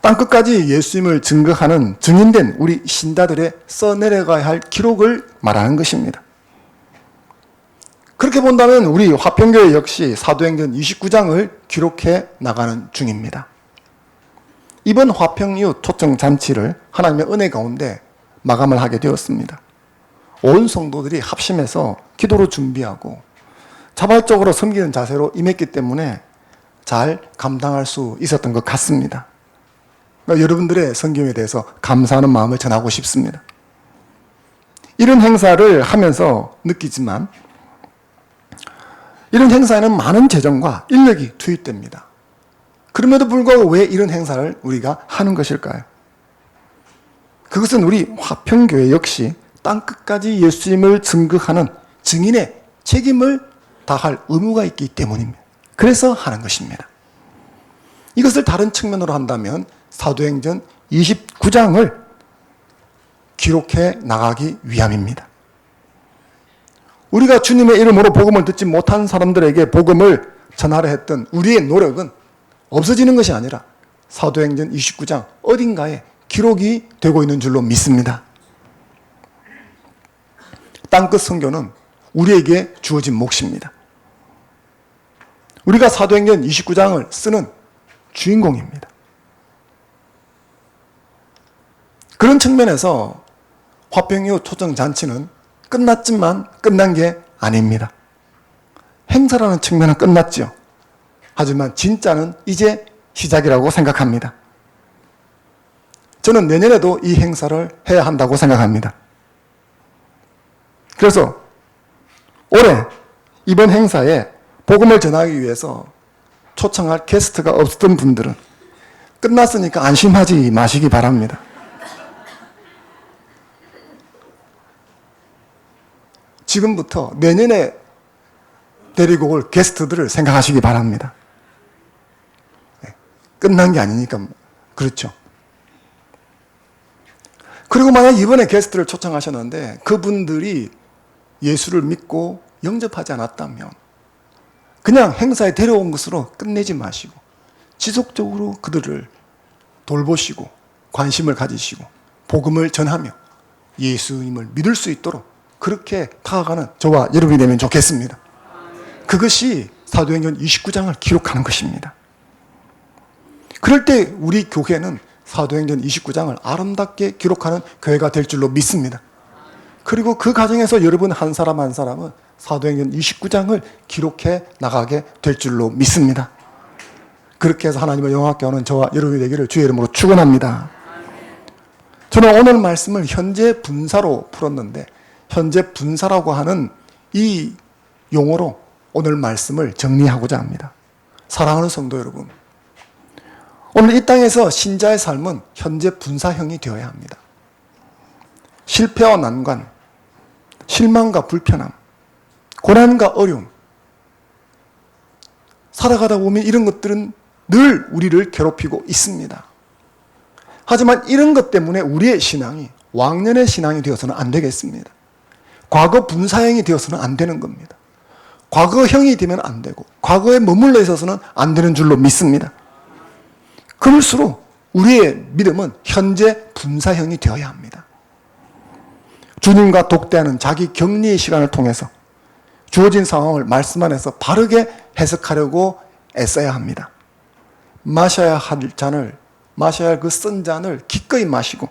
땅끝까지 예수님을 증거하는 증인된 우리 신자들의 써내려가야 할 기록을 말하는 것입니다. 그렇게 본다면 우리 화평교회 역시 사도행전 29장을 기록해 나가는 중입니다. 이번 화평 이후 초청 잔치를 하나님의 은혜 가운데 마감을 하게 되었습니다. 온 성도들이 합심해서 기도로 준비하고 자발적으로 섬기는 자세로 임했기 때문에 잘 감당할 수 있었던 것 같습니다. 여러분들의 섬김에 대해서 감사하는 마음을 전하고 싶습니다. 이런 행사를 하면서 느끼지만 이런 행사에는 많은 재정과 인력이 투입됩니다. 그럼에도 불구하고 왜 이런 행사를 우리가 하는 것일까요? 그것은 우리 화평교회 역시 땅끝까지 예수님을 증거하는 증인의 책임을 다할 의무가 있기 때문입니다. 그래서 하는 것입니다. 이것을 다른 측면으로 한다면 사도행전 29장을 기록해 나가기 위함입니다. 우리가 주님의 이름으로 복음을 듣지 못한 사람들에게 복음을 전하려 했던 우리의 노력은 없어지는 것이 아니라 사도행전 29장 어딘가에 기록이 되고 있는 줄로 믿습니다. 땅끝 선교는 우리에게 주어진 몫입니다. 우리가 사도행전 29장을 쓰는 주인공입니다. 그런 측면에서 화평 이후 초청 잔치는 끝났지만 끝난 게 아닙니다. 행사라는 측면은 끝났죠. 하지만 진짜는 이제 시작이라고 생각합니다. 저는 내년에도 이 행사를 해야 한다고 생각합니다. 그래서 올해 이번 행사에 복음을 전하기 위해서 초청할 게스트가 없었던 분들은 끝났으니까 안심하지 마시기 바랍니다. 지금부터 내년에 데리고 올 게스트들을 생각하시기 바랍니다. 끝난 게 아니니까 그렇죠. 그리고 만약 이번에 게스트를 초청하셨는데 그분들이 예수를 믿고 영접하지 않았다면 그냥 행사에 데려온 것으로 끝내지 마시고 지속적으로 그들을 돌보시고 관심을 가지시고 복음을 전하며 예수님을 믿을 수 있도록 그렇게 다가가는 저와 여러분이 되면 좋겠습니다. 그것이 사도행전 29장을 기록하는 것입니다. 그럴 때 우리 교회는 사도행전 29장을 아름답게 기록하는 교회가 될 줄로 믿습니다. 그리고 그 과정에서 여러분 한 사람 한 사람은 사도행전 29장을 기록해 나가게 될 줄로 믿습니다. 그렇게 해서 하나님을 영화롭게 하는 저와 여러분이 되기를 주의 이름으로 축원합니다. 저는 오늘 말씀을 현재 분사로 풀었는데 현재 분사라고 하는 이 용어로 오늘 말씀을 정리하고자 합니다. 사랑하는 성도 여러분, 오늘 이 땅에서 신자의 삶은 현재 분사형이 되어야 합니다. 실패와 난관, 실망과 불편함, 고난과 어려움, 살아가다 보면 이런 것들은 늘 우리를 괴롭히고 있습니다. 하지만 이런 것 때문에 우리의 신앙이 왕년의 신앙이 되어서는 안 되겠습니다. 과거 분사형이 되어서는 안 되는 겁니다. 과거형이 되면 안 되고 과거에 머물러 있어서는 안 되는 줄로 믿습니다. 그럴수록 우리의 믿음은 현재 분사형이 되어야 합니다. 주님과 독대하는 자기 격리의 시간을 통해서 주어진 상황을 말씀 안에서 바르게 해석하려고 애써야 합니다. 마셔야 할 잔을, 마셔야 할 그 쓴 잔을 기꺼이 마시고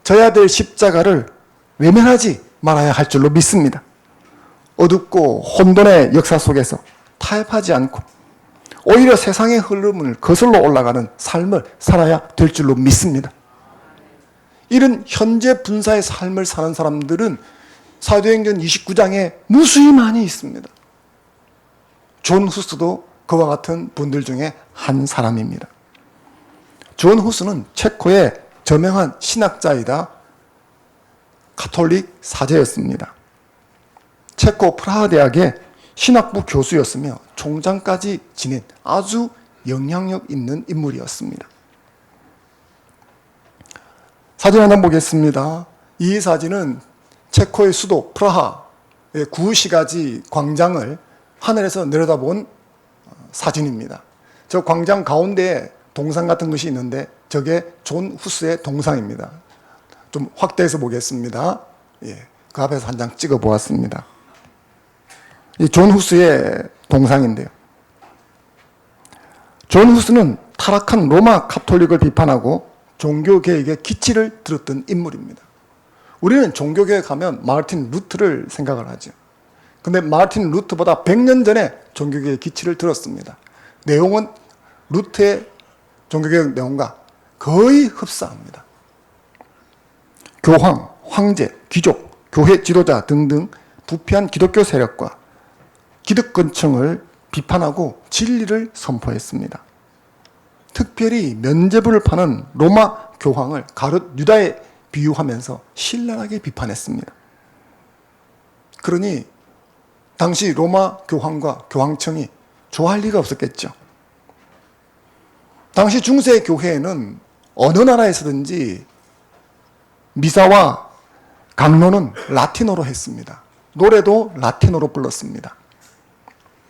져야 될 십자가를 외면하지 말아야 할 줄로 믿습니다. 어둡고 혼돈의 역사 속에서 타협하지 않고 오히려 세상의 흐름을 거슬러 올라가는 삶을 살아야 될 줄로 믿습니다. 이런 현재 분사의 삶을 사는 사람들은 사도행전 29장에 무수히 많이 있습니다. 존 후스도 그와 같은 분들 중에 한 사람입니다. 존 후스는 체코의 저명한 신학자이다 가톨릭 사제였습니다. 체코 프라하 대학의 신학부 교수였으며 총장까지 지낸 아주 영향력 있는 인물이었습니다. 사진 하나 보겠습니다. 이 사진은 체코의 수도 프라하의 구시가지 광장을 하늘에서 내려다본 사진입니다. 저 광장 가운데에 동상 같은 것이 있는데 저게 존 후스의 동상입니다. 좀 확대해서 보겠습니다. 예, 그 앞에서 한 장 찍어 보았습니다. 이 존 후스의 동상인데요. 존 후스는 타락한 로마 카톨릭을 비판하고 종교개혁의 기치를 들었던 인물입니다. 우리는 종교개혁 하면 마르틴 루트를 생각을 하죠. 근데 마르틴 루트보다 100년 전에 종교개혁의 기치를 들었습니다. 내용은 루트의 종교개혁 내용과 거의 흡사합니다. 교황, 황제, 귀족, 교회 지도자 등등 부패한 기독교 세력과 기득권층을 비판하고 진리를 선포했습니다. 특별히 면죄부를 파는 로마 교황을 가룟 유다에 비유하면서 신랄하게 비판했습니다. 그러니 당시 로마 교황과 교황청이 좋아할 리가 없었겠죠. 당시 중세 교회에는 어느 나라에서든지 미사와 강론은 라틴어로 했습니다. 노래도 라틴어로 불렀습니다.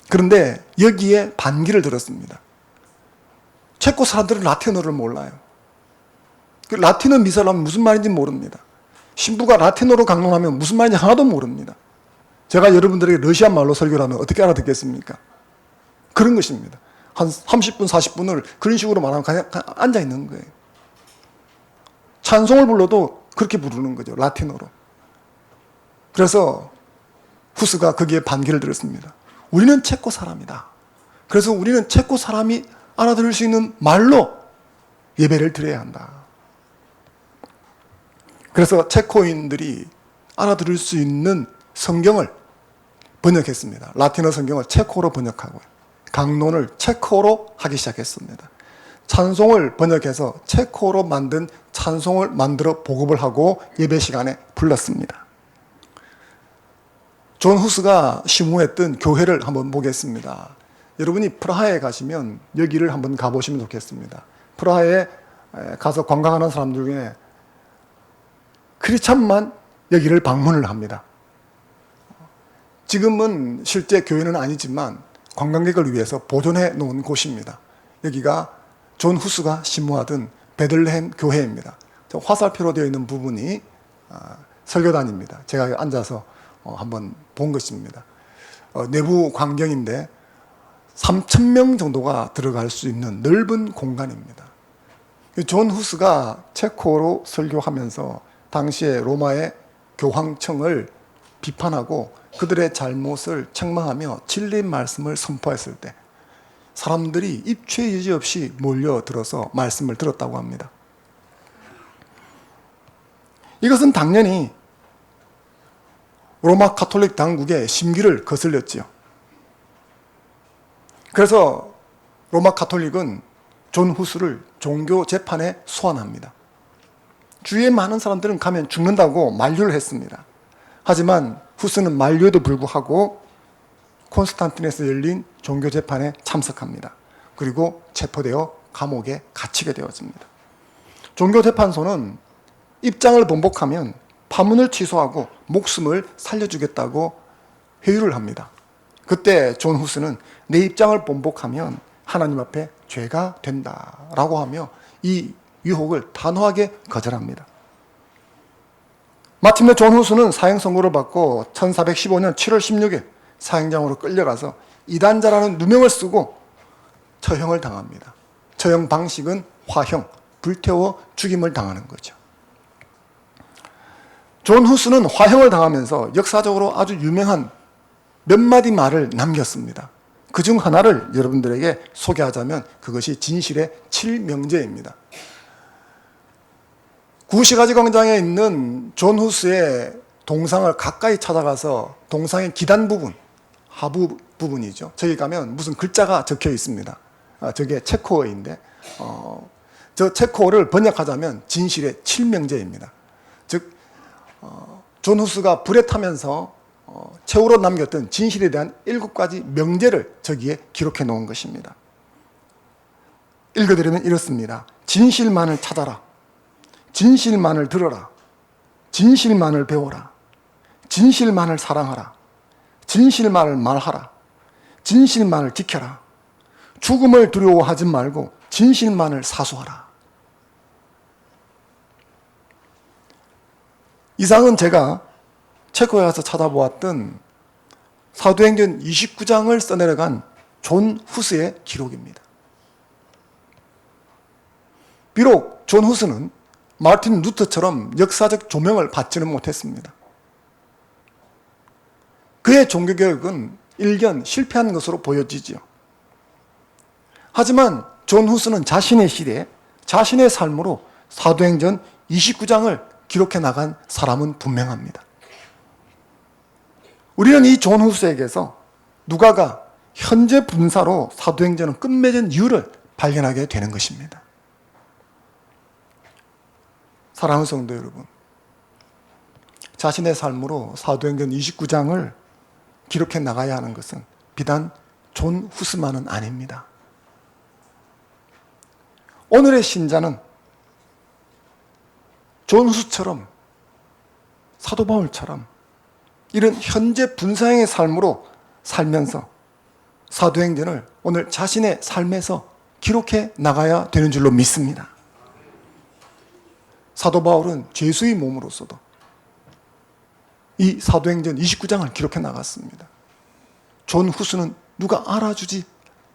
그런데 여기에 반기를 들었습니다. 체코 사람들은 라틴어를 몰라요. 그 라틴어 미사를 하면 무슨 말인지 모릅니다. 신부가 라틴어로 강론하면 무슨 말인지 하나도 모릅니다. 제가 여러분들에게 러시아 말로 설교를 하면 어떻게 알아듣겠습니까? 그런 것입니다. 한 30분, 40분을 그런 식으로 말하면 그냥 앉아 있는 거예요. 찬송을 불러도 그렇게 부르는 거죠. 라틴어로. 그래서 후스가 거기에 반기를 들었습니다. 우리는 체코 사람이다. 그래서 우리는 체코 사람이 알아들을 수 있는 말로 예배를 드려야 한다. 그래서 체코인들이 알아들을 수 있는 성경을 번역했습니다. 라틴어 성경을 체코로 번역하고요. 강론을 체코로 하기 시작했습니다. 찬송을 번역해서 체코로 만든 찬송을 만들어 보급을 하고 예배 시간에 불렀습니다. 존 후스가 심호했던 교회를 한번 보겠습니다. 여러분이 프라하에 가시면 여기를 한번 가보시면 좋겠습니다. 프라하에 가서 관광하는 사람들 중에 크리스찬만 여기를 방문을 합니다. 지금은 실제 교회는 아니지만 관광객을 위해서 보존해 놓은 곳입니다. 여기가 존 후스가 심호하던 베들레헴 교회입니다. 화살표로 되어 있는 부분이 설교단입니다. 제가 앉아서 한번 본 것입니다. 내부 광경인데 3,000명 정도가 들어갈 수 있는 넓은 공간입니다. 존 후스가 체코로 설교하면서 당시에 로마의 교황청을 비판하고 그들의 잘못을 책망하며 진리 말씀을 선포했을 때 사람들이 입추의 여지 없이 몰려들어서 말씀을 들었다고 합니다. 이것은 당연히 로마 가톨릭 당국의 심기를 거슬렸지요. 그래서 로마 가톨릭은 존 후스를 종교 재판에 소환합니다. 주위에 많은 사람들은 가면 죽는다고 만류를 했습니다. 하지만 후스는 만류에도 불구하고 콘스탄틴에서 열린 종교 재판에 참석합니다. 그리고 체포되어 감옥에 갇히게 되었습니다. 종교 재판소는 입장을 번복하면 파문을 취소하고 목숨을 살려주겠다고 회유를 합니다. 그때 존 후스는 내 입장을 번복하면 하나님 앞에 죄가 된다라고 하며 이 유혹을 단호하게 거절합니다. 마침내 존 후스는 사형 선고를 받고 1415년 7월 16일 사형장으로 끌려가서 이단자라는 누명을 쓰고 처형을 당합니다. 처형 방식은 화형, 불태워 죽임을 당하는 거죠. 존 후스는 화형을 당하면서 역사적으로 아주 유명한 몇 마디 말을 남겼습니다. 그중 하나를 여러분들에게 소개하자면 그것이 진실의 7명제입니다. 구시가지 광장에 있는 존 후스의 동상을 가까이 찾아가서 동상의 기단 부분, 하부 부분이죠. 저기 가면 무슨 글자가 적혀 있습니다. 저게 체코어인데 저 체코어를 번역하자면 진실의 7명제입니다. 즉 존 후스가 불에 타면서 최후로 남겼던 진실에 대한 7가지 명제를 저기에 기록해 놓은 것입니다. 읽어드리면 이렇습니다. 진실만을 찾아라. 진실만을 들어라. 진실만을 배워라. 진실만을 사랑하라. 진실만을 말하라. 진실만을 지켜라. 죽음을 두려워하지 말고 진실만을 사수하라. 이상은 제가 체코에 가서 찾아보았던 사도행전 29장을 써내려간 존 후스의 기록입니다. 비록 존 후스는 마르틴 루터처럼 역사적 조명을 받지는 못했습니다. 그의 종교개혁은 일견 실패한 것으로 보여지지요. 하지만 존 후스는 자신의 시대에 자신의 삶으로 사도행전 29장을 기록해 나간 사람은 분명합니다. 우리는 이 존 후스에게서 누가가 현재 분사로 사도행전은 끝맺은 이유를 발견하게 되는 것입니다. 사랑하는 성도 여러분, 자신의 삶으로 사도행전 29장을 기록해 나가야 하는 것은 비단 존 후스만은 아닙니다. 오늘의 신자는 존 후스처럼, 사도 바울처럼 이런 현재 분사형의 삶으로 살면서 사도행전을 오늘 자신의 삶에서 기록해 나가야 되는 줄로 믿습니다. 사도 바울은 죄수의 몸으로서도 이 사도행전 29장을 기록해 나갔습니다. 존 후스는 누가 알아주지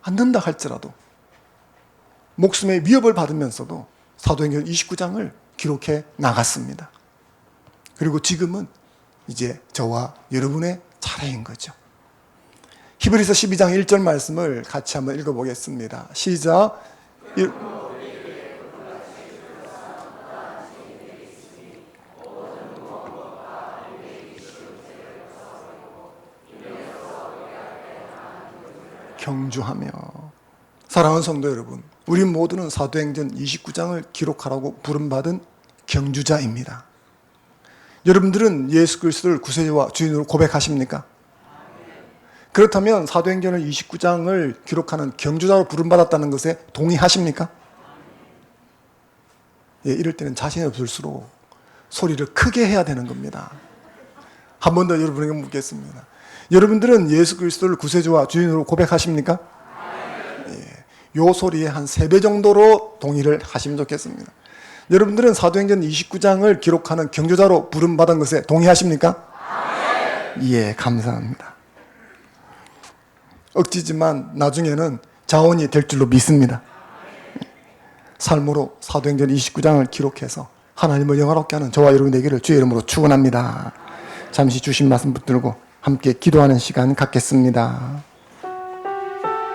않는다 할지라도 목숨의 위협을 받으면서도 사도행전 29장을 기록해 나갔습니다. 그리고 지금은 이제 저와 여러분의 차례인 거죠. 히브리서 12장 1절 말씀을 같이 한번 읽어보겠습니다. 시작. 경주하며. 사랑하는 성도 여러분, 우리 모두는 사도행전 29장을 기록하라고 부름받은 경주자입니다. 여러분들은 예수 그리스도를 구세주와 주인으로 고백하십니까? 그렇다면 사도행전을 29장을 기록하는 경주자로 부름받았다는 것에 동의하십니까? 예, 이럴 때는 자신이 없을수록 소리를 크게 해야 되는 겁니다. 한 번 더 여러분에게 묻겠습니다. 여러분들은 예수 그리스도를 구세주와 주인으로 고백하십니까? 요 소리에 한 3배 정도로 동의를 하시면 좋겠습니다. 여러분들은 사도행전 29장을 기록하는 경주자로 부름받은 것에 동의하십니까? 예, 감사합니다. 억지지만 나중에는 자원이 될 줄로 믿습니다. 삶으로 사도행전 29장을 기록해서 하나님을 영화롭게 하는 저와 여러분 되기를 주의 이름으로 축원합니다. 잠시 주신 말씀 붙들고 함께 기도하는 시간 갖겠습니다.